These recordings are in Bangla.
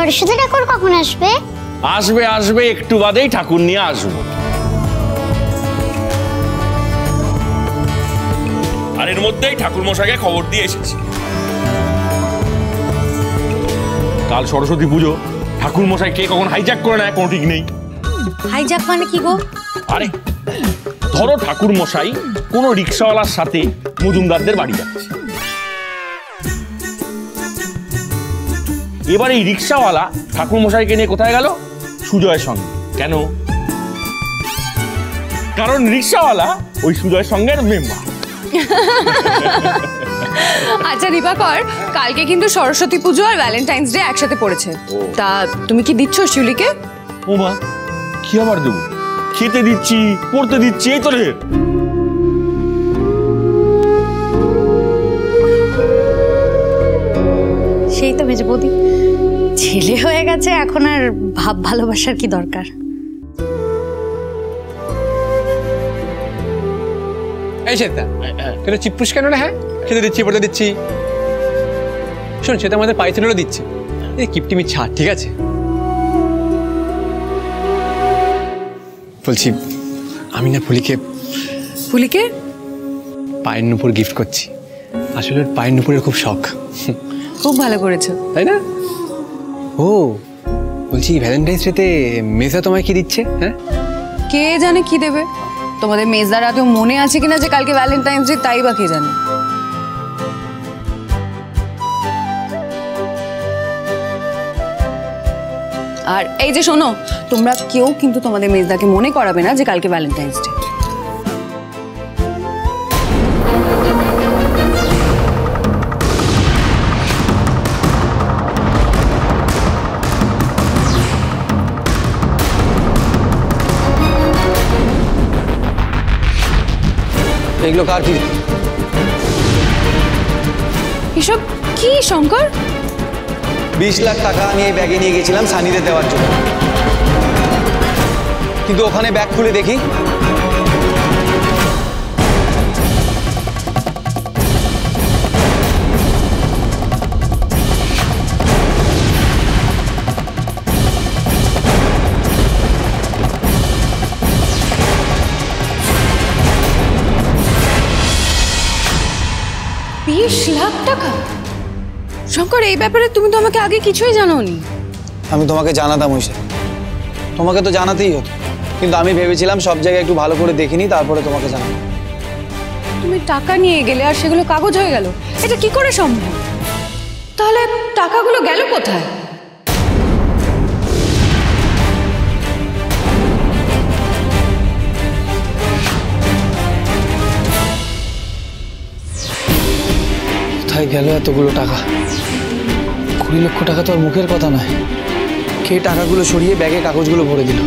সরস্বতী ঠাকুর কখন আসবে? আসবে আসবে, একটু বাদেই ঠাকুর নিয়ে আসবো। আর এর মধ্যেই ঠাকুর মশাইকে খবর দিয়ে এসেছি। কাল সরস্বতী পুজো, ঠাকুর মশাই কে কখন হাইজ্যাক করে নেয় কোনো ঠিক নেই। হাইজ্যাক মানে কি গো? আরে ধরো ঠাকুর মশাই কোনো রিক্সাওয়ালার সাথে মজুমদারদের বাড়ি যাচ্ছে, এবার এই রিক্সাওয়ালা ঠাকুর মশাইকে নিয়ে কোথায় গেল? সুজয়ের সঙ্গে। কেন? কারণ রিক্সাওয়ালা ওই সুজয়ের সঙ্গের মেম্বার। আচ্ছা দীপাকর, কালকে কিন্তু সরস্বতী পুজো আর ভ্যালেন্টাইন্স ডে একসাথে পড়েছে, তা তুমি কি দিচ্ছ শিউলিকে? ও মা, কি আবার দেবো? খেতে দিচ্ছি, পড়তে দিচ্ছি, এই তো রে। সেই তো মেজে বৌদি, ছেলে হয়ে গেছে, এখন আর ভাব ভালোবাসার কি দরকার? এই শ্বেতা, কেন চিপ্পুস কেন না? হ্যাঁ, খেতে দিচ্ছি, পড়তে দিচ্ছি। শোন, সেটা আমাদের পাইথনেরও দিচ্ছে। এই কিপটিমি ছাড়, ঠিক আছে? বলছি, আমি না ফুলিকে পায়ের নুপুর গিফট করছি। আসলে ওর পায়ের নুপুরের খুব শখ। খুব ভালো করেছো, তাই না? ও বলছি, ভ্যালেন্টাইন্স ডেতে মেসা তোমায় কি দিচ্ছে? হ্যাঁ, কে জানে কি দেবে। তোমাদের মেজদার আদৌ মনে আছে কিনা যে কালকে ভ্যালেন্টাইন্স ডে, তাই বা কে জানে। আর এই যে শোনো, তোমরা কেউ কিন্তু তোমাদের মেজদাকে মনে করাবে না যে কালকে ভ্যালেন্টাইন্স ডে। এগুলো কার কি? এসব কি শঙ্কর? 20 লাখ টাকা আমি এই ব্যাগে নিয়ে গেছিলাম সানিতে দেওয়ার জন্য, কিন্তু ওখানে ব্যাগ খুলে দেখি লাখ টাকা। শঙ্কর, এই ব্যাপারে তুমি তো আমাকে আগে কিছুই জানোনি। আমি তোমাকে জানাতাম ওইসব, তোমাকে তো জানাতেই হতো, কিন্তু আমি ভেবেছিলাম সব জায়গায় একটু ভালো করে দেখিনি, তারপরে তোমাকে জানাবো। তুমি টাকা নিয়ে গেলে আর সেগুলো কাগজ হয়ে গেল, এটা কি করে সম্ভব? তাহলে টাকাগুলো গেল কোথায়? কোথায় গেল এতগুলো টাকা? 20 লক্ষ টাকা তো আর মুখের কথা নয়। কে টাকাগুলো সরিয়ে ব্যাগে কাগজগুলো ভরে দিল?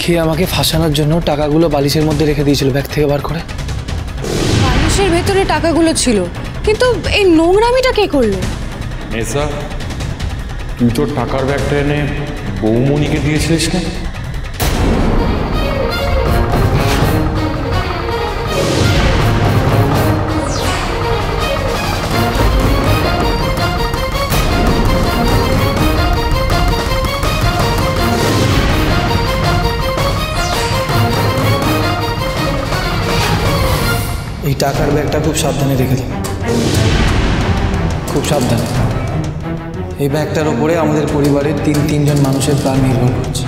কে আমাকে ফাঁসানোর জন্য টাকাগুলো বালিশের মধ্যে রেখে দিয়েছিল ব্যাগ থেকে বার করে? বালিশের ভেতরে টাকাগুলো ছিল, কিন্তু এই নোংরামিটা কে করলো? মেসা, তুই তোর টাকার ব্যাগটা এনে বৌমণিকে দিয়েছিলিস না? টাকার ব্যাগটা খুব সাবধানে রেখে দাও, খুব সাবধানে। এই ব্যাগটার ওপরে আমাদের পরিবারের তিনজন মানুষের প্রাণ নির্ভর করছে।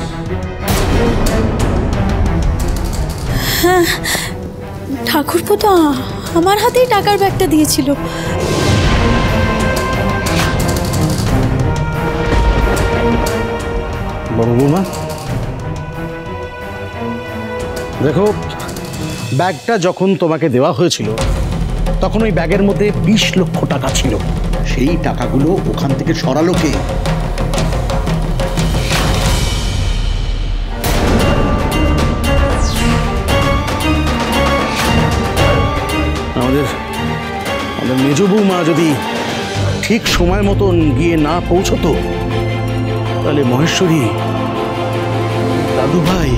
হ্যাঁ, ঠাকুরপো তো আমার হাতেই টাকার ব্যাগটা দিয়েছিল। বড় বৌমা, দেখো, ব্যাগটা যখন তোমাকে দেওয়া হয়েছিল তখন ওই ব্যাগের মধ্যে 20 লক্ষ টাকা ছিল। সেই টাকাগুলো ওখান থেকে সরালো কে? আমাদের মেজ বৌমা যদি ঠিক সময় মতন গিয়ে না পৌঁছতো তাহলে মহেশ্বরী, দাদু ভাই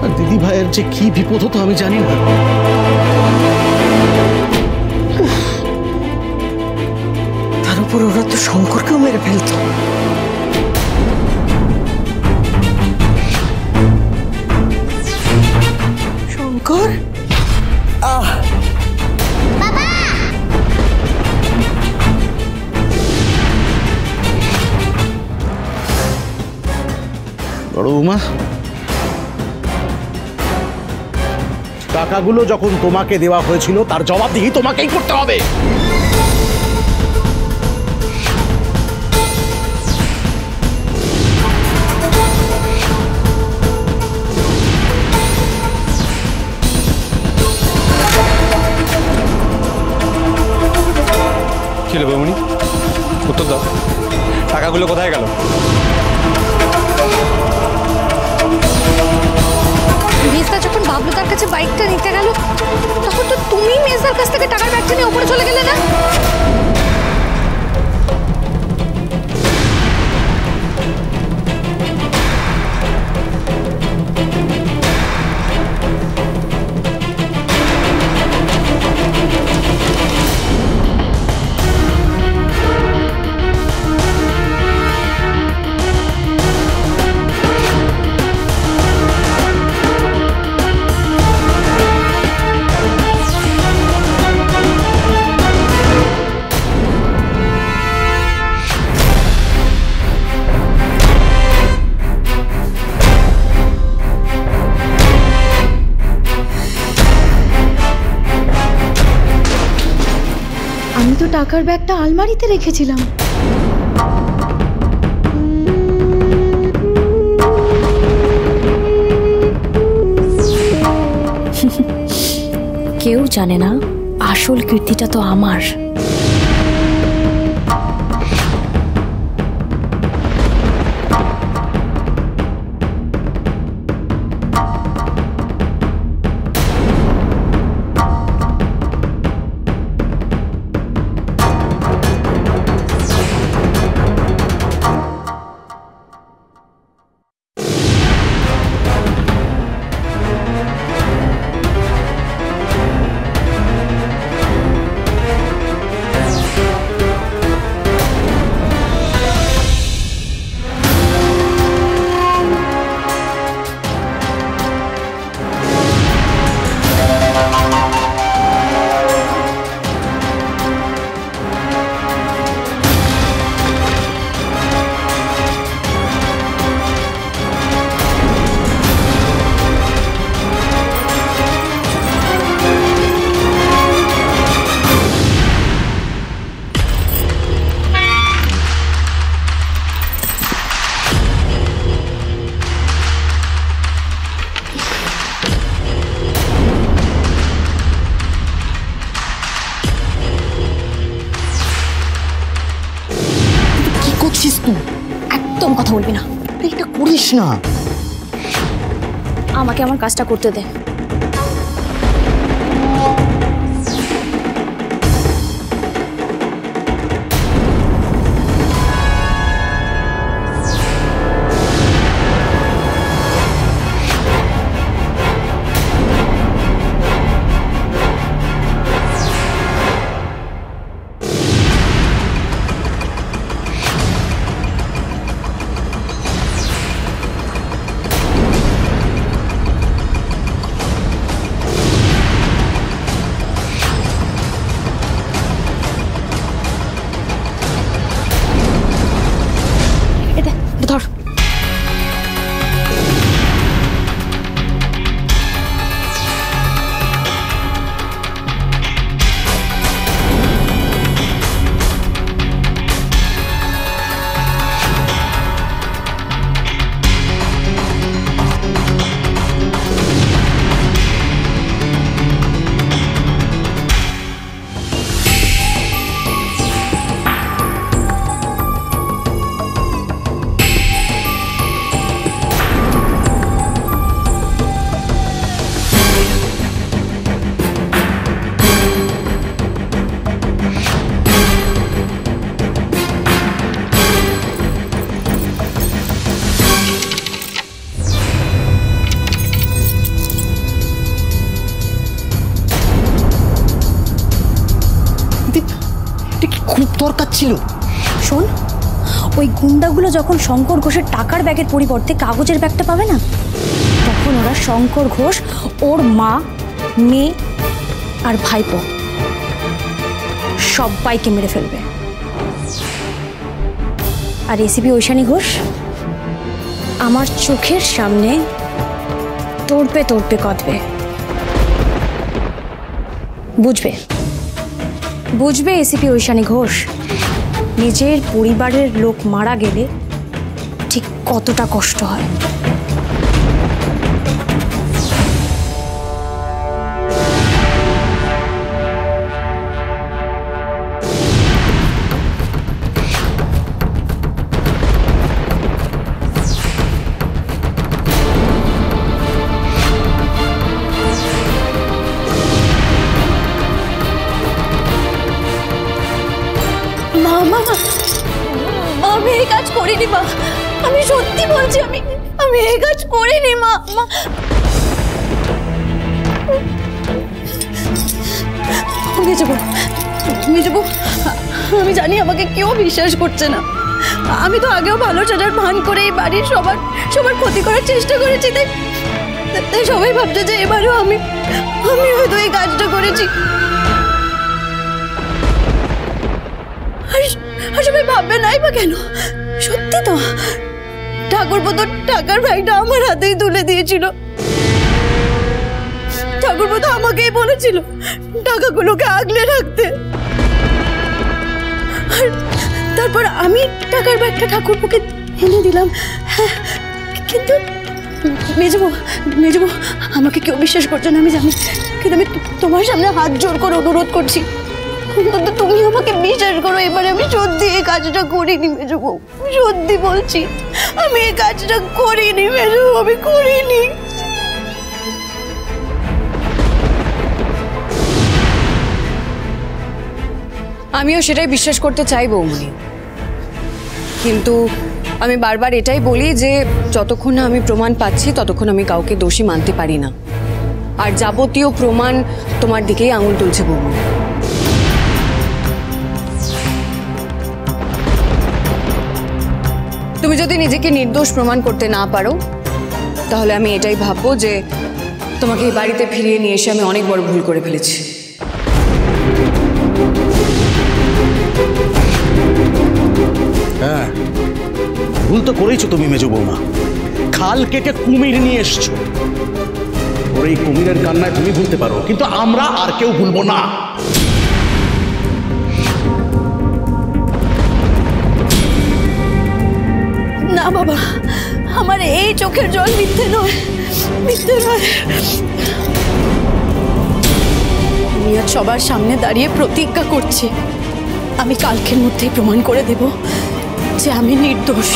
আর দিদি ভাইয়ের যে কি বিপদ হতো আমি জানি না। তার উপর ওরা তো শঙ্করকেও মেরে ফেলতো। শঙ্কর, বড় বৌমা, টাকাগুলো যখন তোমাকে দেওয়া হয়েছিল তার জবাবদিহি তোমাকেই করতে হবে। কি হলো বৌমনি, উত্তর দাও, টাকাগুলো কোথায় গেল? মেজদা যখন বাবলুদার কাছে বাইকটা নিতে গেল তখন তো তুমি মেজদার কাছ থেকে টাকার ব্যাগটা নিয়ে উপরে চলে গেলে না? আমি তো টাকার ব্যাগটা আলমারিতে রেখেছিলাম। কেউ জানে না আসল কীর্তিটা তো আমার। একদম কথা বলবি না, এটা করিস না। আমাকে আমার কাজটা করতে দে। খুব দরকার ছিল। শোন, ওই গুন্ডাগুলো যখন শঙ্কর ঘোষের টাকার ব্যাগের পরিবর্তে কাগজের ব্যাগটা পাবে না, তখন ওরা শঙ্কর ঘোষ, ওর মা, মেয়ে আর ভাইপো সবাইকে মেরে ফেলবে। আর এসিপি ঐশানী ঘোষ আমার চোখের সামনে তোড়পে তোড়পে কাঁদবে। বুঝবে বুঝবে এসিপি ঐশানী ঘোষ নিজের পরিবারের লোক মারা গেলে ঠিক কতটা কষ্ট হয়। আমি এই কাজ করিনি মা, আমি সত্যি বলছি, আমি এই কাজ করিনি মা। মেজবু, আমি জানি আমাকে কেউ বিশ্বাস করছে না। আমি তো আগেও ভালো সাজার ভান করে এই বাড়ির সবার ক্ষতি করার চেষ্টা করেছি, তাই সবাই ভাবছে যে এবারেও আমি হয়তো এই কাজটা করেছি। আর সবাই ভাববে নাই বা কেন? সত্যি তো, ঠাকুরপো তো টাকার ব্যাগটা আমার হাতেই তুলে দিয়েছিল। ঠাকুরপো তো আমাকেই বলেছিল টাকাগুলোকে আগলে রাখতে। আর তারপর আমি টাকার ব্যাগটা ঠাকুরপোকে এনে দিলাম। হ্যাঁ, কিন্তু মেজবু আমাকে কেউ বিশ্বাস করছে না আমি জানি, কিন্তু আমি তোমার সামনে হাত জোর করে অনুরোধ করছি, তুমি আমাকে বিশ্বাস করো। এবারে আমি সত্যি এই কাজটা করিনি মেজবু, সত্যি বলছি, আমি এই কাজটা করিনি মেজবু, আমি করিনি। আমিও সেটাই বিশ্বাস করতে চাই বৌমনি, কিন্তু আমি বারবার এটাই বলি যে যতক্ষণ না আমি প্রমাণ পাচ্ছি ততক্ষণ আমি কাউকে দোষী মানতে পারি না। আর যাবতীয় প্রমাণ তোমার দিকেই আঙুল তুলছে বৌমনি। তুমি যদি নিজেকে নির্দোষ প্রমাণ করতে না পারো, তাহলে আমি এটাই ভাববো যে তোমাকে এই বাড়িতে ফিরিয়ে নিয়ে এসে আমি অনেক বড় ভুল করে ফেলেছি। হ্যাঁ, ভুল তো করেইছো তুমি মেজো বৌমা। খাল কেটে কুমির নিয়ে এসছো। ওর এই কুমিরের কান্নায় তুমি ভুলতে পারো, কিন্তু আমরা আর কেউ ভুলবো না। না বাবা, আমার এই চোখের জল মিথ্যে নয়, মিথ্যে নয়। আমি আজ সবার সামনে দাঁড়িয়ে প্রতিজ্ঞা করছি, আমি কালকের মধ্যেই প্রমাণ করে দেব যে আমি নির্দোষ।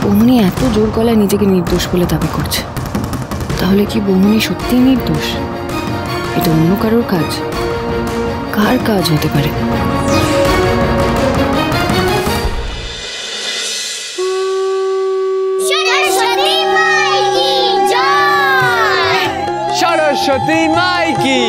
বৌমনি এত জোর গলায় নিজেকে নির্দোষ বলে দাবি করছে, তাহলে কি বৌমনি সত্যিই নির্দোষ? এটা অন্য কারোর কাজ? কার কাজ হতে পারে? সরস্বতী মাই কি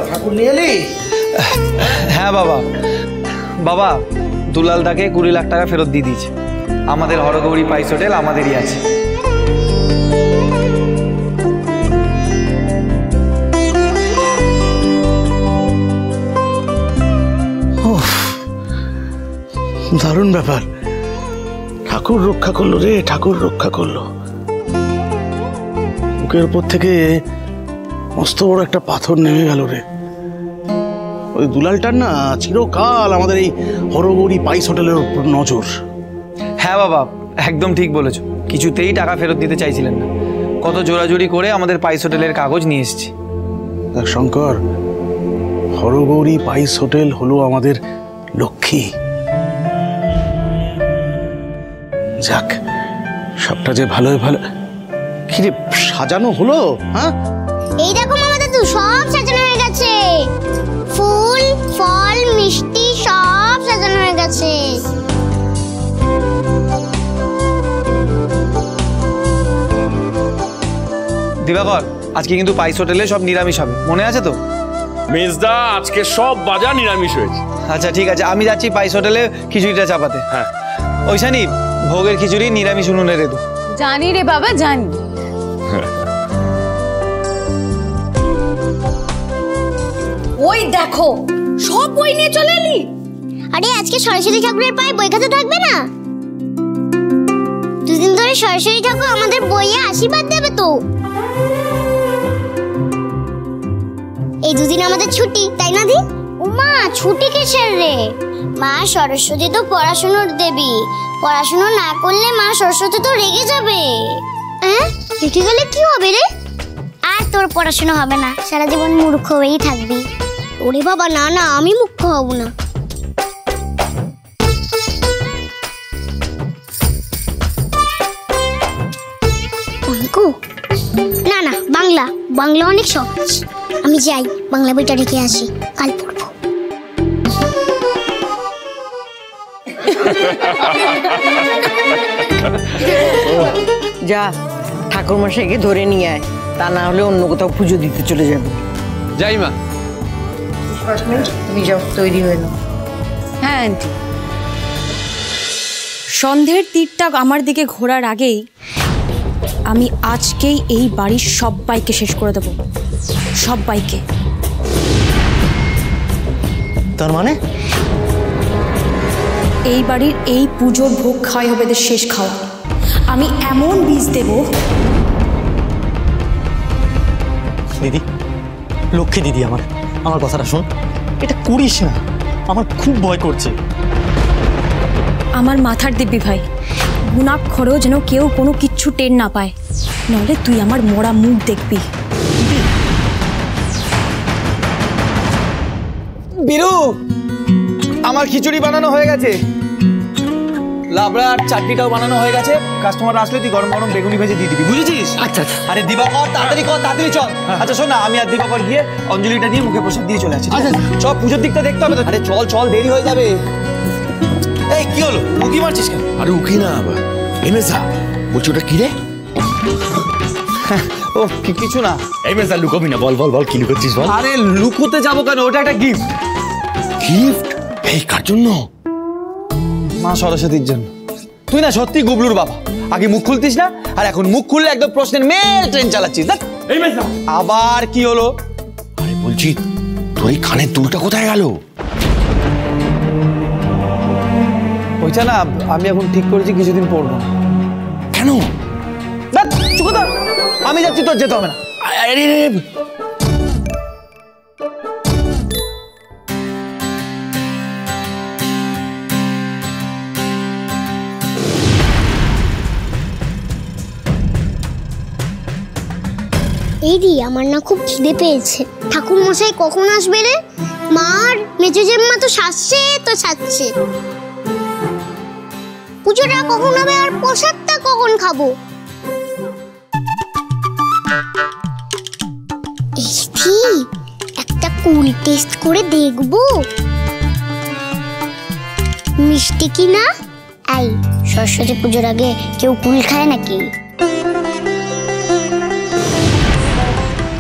ঠাকুর নিয়ে এলি? হ্যাঁ বাবা, বাবা দুলাল দাকে 20 লাখ টাকা ফেরত দিয়ে দিয়েছে। আমাদের হরগৌরী পাইস হোটেল আমাদেরই আছে। দারুণ ব্যাপার। ঠাকুর রক্ষা করলো রে, ঠাকুর রক্ষা করলো। বুকের উপর থেকে মস্ত বড় একটা পাথর নেমে গেল রে। ওই দুলালটার না চিরকাল আমাদের এই হরগৌরী পাইস হোটেলের উপর নজর। হ্যাঁ বাবা, একদম ঠিক বলেছো। কিছুতেই টাকা ফেরত দিতে চাইছিলেন না। কত জোরাজুরি করে আমাদের পাইস হোটেলের কাগজ নিয়ে এসেছি। দেখ শঙ্কর, হরগৌরী পাইস হোটেল হলো আমাদের লক্ষ্মী। যাক, সবটা যে ভালোই ভালো। কি রে, সাজানো হলো? হ্যাঁ, এই দেখো মামা দাদু, সব সাজানো হয়ে গেছে। ফুল, ফল, মিষ্টি সব সাজানো হয়ে গেছে। দিবাকর, আজকে কিন্তু পাইস হোটেলে সব নিরামিষ হবে, মনে আছে তো? মেজদা, আজকে সব বাজার নিরামিষ হয়েছে। আচ্ছা ঠিক আছে, আমি যাচ্ছি পাইস হোটেলে খিচুড়িটা চাপাতে। হ্যাঁ, ওইখানি ভোগের খিচুড়ি নিরামিষ উনুনে রেখো। জানি রে বাবা, জানি। ওই দেখো, সব বই নিয়ে চলে এলি। আরে আজকে সরস্বতী ঠাকুরের পায়ে বই খাতা থাকবে না? দুদিন ধরে সরস্বতী ঠাকুর আমাদের বইয়ে আশীর্বাদ দেবে তো। এই দুদিন আমাদের ছুটি, তাই না দি? উমা, ছুটি কিসের রে? মা সরস্বতী তো পড়াশোনার দেবী, পড়াশোনা না করলে মা সরস্বতী তো রেগে যাবে। হ্যাঁ, রেগে গেলে কি হবে রে? আর তোর পড়াশোনা হবে না, সারা জীবন মূর্খ হয়েই থাকবি। ওরে বাবা, না না, আমি মূর্খ হব না। অঙ্ক? না না, বাংলা, বাংলা অনেক সহজ। আমি যাই, বাংলা বইটা রেখে আসি, কাল পড়বো। যা, ঠাকুর মশাইকে ধরে নিয়ে আয়, তা না হলে অন্য কোথাও পুজো দিতে চলে যাবে। যাই মা। তুমি যাও, তৈরি হয়ে নাও। হ্যাঁ আন্টি, সন্ধ্যের তীরটা আমার দিকে ঘোরার আগেই আমি আজকেই এই বাড়ির সবাইকে শেষ করে দেব, সবাইকে। তার মানে? এই বাড়ির এই পুজোর ভোগ খাওয়াই হবে এদের শেষ খাওয়া। আমি এমন বীজ দেব। দিদি, লক্ষ্মী দিদি, আমার কথাটা শোন, এটা করিস না, আমার খুব ভয় করছে। আমার মাথার দিব্যি ভাই, গুণাক্ষরেও যেন কেউ কোনো কিচ্ছু টের না পায়, নইলে তুই আমার মরা মুখ দেখবি। বিরু, আমার খিচুড়ি বানানো হয়ে গেছে, লাবড়া আর চাটনিটাও বানানো হয়ে গেছে। কাস্টমার আসলে তুই গরম গরম বেগুনি ভেজে দিয়ে দিবি, বুঝেছিস? আচ্ছা। আরে দিবাকর, তাড়াতাড়ি কর, তাড়াতাড়ি চল। আচ্ছা শোন না, আমি আর দিবাকর গিয়ে অঞ্জলিটা দিয়ে মুখে প্রসাদ দিয়ে চলে আসছি। আচ্ছা, সব পুজোর দিকটা দেখতে হবে তো। আরে চল চল, দেরি হয়ে যাবে। এই কি হলো, উকি মারছিস কেন? আরে উকি না, আবার এই মেজদা বলছি, ওটা কি রে? ও কিছু না। এই মেজদা, লুকোবি না, বল বল বল, কি লুকোচ্ছিস বল। আরে লুকোতে যাবো কেন, ওটা একটা গিফট। গিফট? এই কার জন্য? মা সরস্বতীর জন্য। তুই না সত্যি গুবলুর বাবা, আগে মুখ খুলতিস না, আর এখন মুখ খুললে একদম প্রশ্নের মেল ট্রেন চালাচ্ছিস। এই মেজদা, আবার কি হলো? আরে বলছি, তোর এই কানের দুলটা কোথায় গেল? ওইটা না, আমি এখন ঠিক করেছি কিছুদিন পরবো। কেন? চুপ কর, আমি যাচ্ছি, তোর যেতে হবে না। আরে এই দি, আমার না খুব খিদে পেয়েছে। ঠাকুর মশাই কখন আসবে রে? মার মেজো জেম্মা তো সাজছে তো সাজছে। পুজোটা কখন হবে আর প্রসাদটা কখন খাবো? এই একটা কুল টেস্ট করে দেখবো মিষ্টি কিনা। এই সরস্বতী পুজোর আগে কেউ কুল খায় নাকি?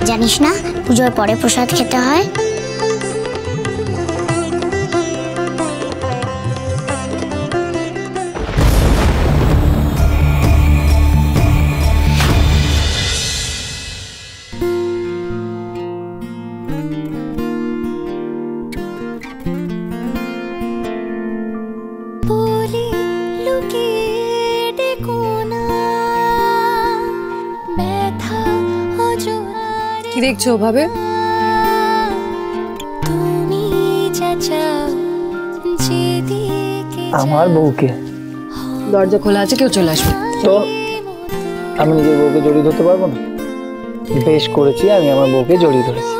জানিস না পুজোর পরে প্রসাদ খেতে হয়? কি দেখছো ভাবে? আমার বউকে। দরজা খোলা আছে, কেউ চলে আসবে। তো আমি নিজের বউকে জড়িয়ে ধরতে পারবো না? বেশ করেছি, আমি আমার বউকে জড়িয়ে ধরেছি।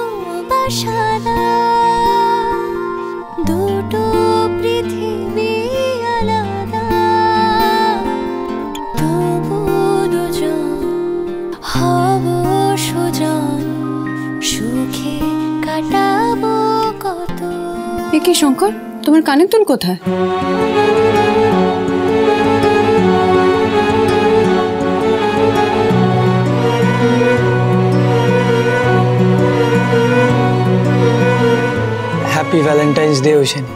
শঙ্কর, তোমার কানের দুল কোথায়? Happy Valentine's day Aishani.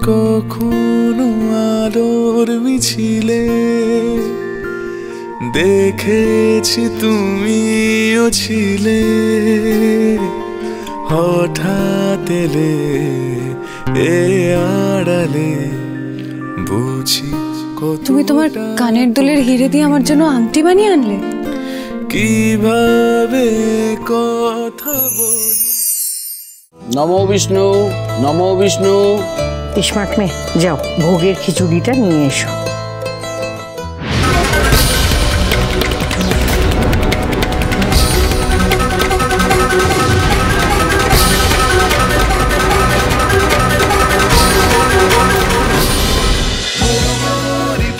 কখনো আলোর মিছিলে দেখেছি তুমিও ছিলে, হঠাৎ এলে এ আড়ালে বুঝি তুমি তোমার কানের দুলের হিরে দিয়ে আমার জন্য আংটি বানিয়ে আনলে? কিভাবে কথা বলি। নমো বিষ্ণু, নমো বিষ্ণু। স্মার্ট মেয়ে, যাও ভোগের খিচুড়িটা নিয়ে এসো।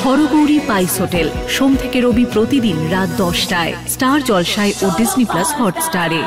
হরগৌরী পাইস হোটেল, সোম থেকে রবি প্রতিদিন রাত 10টায় স্টার জলসায় ও ডিজনি প্লাস হটস্টারে।